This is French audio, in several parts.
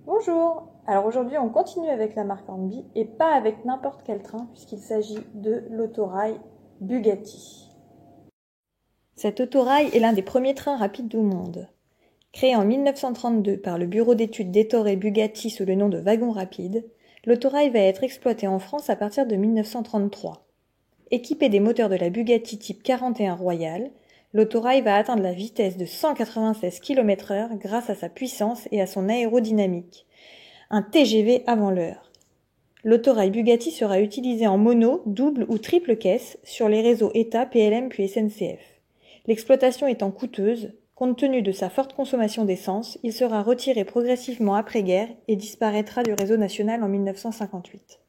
Bonjour. Alors aujourd'hui on continue avec la marque Hornby et pas avec n'importe quel train puisqu'il s'agit de l'autorail Bugatti. Cet autorail est l'un des premiers trains rapides au monde. Créé en 1932 par le bureau d'études d'Ettore Bugatti sous le nom de wagon rapide, l'autorail va être exploité en France à partir de 1933. Équipé des moteurs de la Bugatti type 41 Royal, l'autorail va atteindre la vitesse de 196 km/h grâce à sa puissance et à son aérodynamique. Un TGV avant l'heure. L'autorail Bugatti sera utilisé en mono, double ou triple caisse sur les réseaux État, PLM puis SNCF. L'exploitation étant coûteuse, compte tenu de sa forte consommation d'essence, il sera retiré progressivement après-guerre et disparaîtra du réseau national en 1958.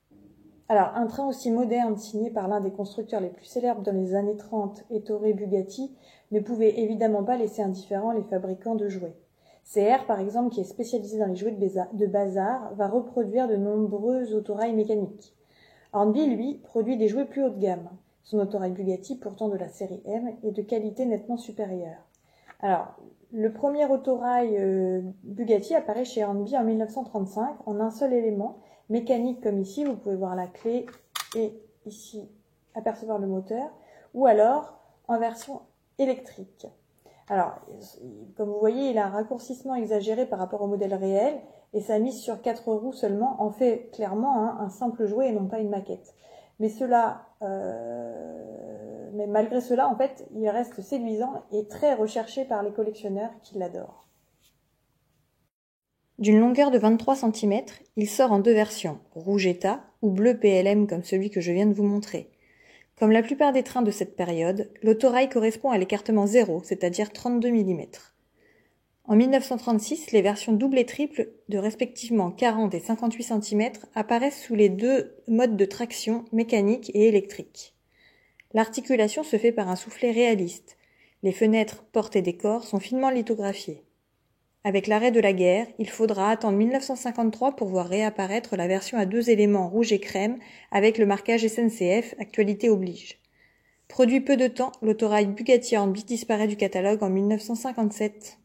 Alors, un train aussi moderne signé par l'un des constructeurs les plus célèbres dans les années 30, Ettore Bugatti, ne pouvait évidemment pas laisser indifférents les fabricants de jouets. CR, par exemple, qui est spécialisé dans les jouets de bazar, va reproduire de nombreux autorails mécaniques. Hornby, lui, produit des jouets plus haut de gamme. Son autorail Bugatti, pourtant de la série M, est de qualité nettement supérieure. Alors, le premier autorail Bugatti apparaît chez Hornby en 1935 en un seul élément, mécanique comme ici, vous pouvez voir la clé et ici apercevoir le moteur, ou alors en version électrique. Alors, comme vous voyez, il a un raccourcissement exagéré par rapport au modèle réel et sa mise sur 4 roues seulement en fait clairement un simple jouet et non pas une maquette. Mais malgré cela, en fait, il reste séduisant et très recherché par les collectionneurs qui l'adorent. D'une longueur de 23 cm, il sort en deux versions, rouge état ou bleu PLM comme celui que je viens de vous montrer. Comme la plupart des trains de cette période, l'autorail correspond à l'écartement 0, c'est-à-dire 32 mm. En 1936, les versions double et triple de respectivement 40 et 58 cm apparaissent sous les deux modes de traction mécanique et électrique. L'articulation se fait par un soufflet réaliste. Les fenêtres, portes et décors sont finement lithographiés. Avec l'arrêt de la guerre, il faudra attendre 1953 pour voir réapparaître la version à deux éléments rouge et crème avec le marquage SNCF, actualité oblige. Produit peu de temps, l'autorail Bugatti Hornby disparaît du catalogue en 1957.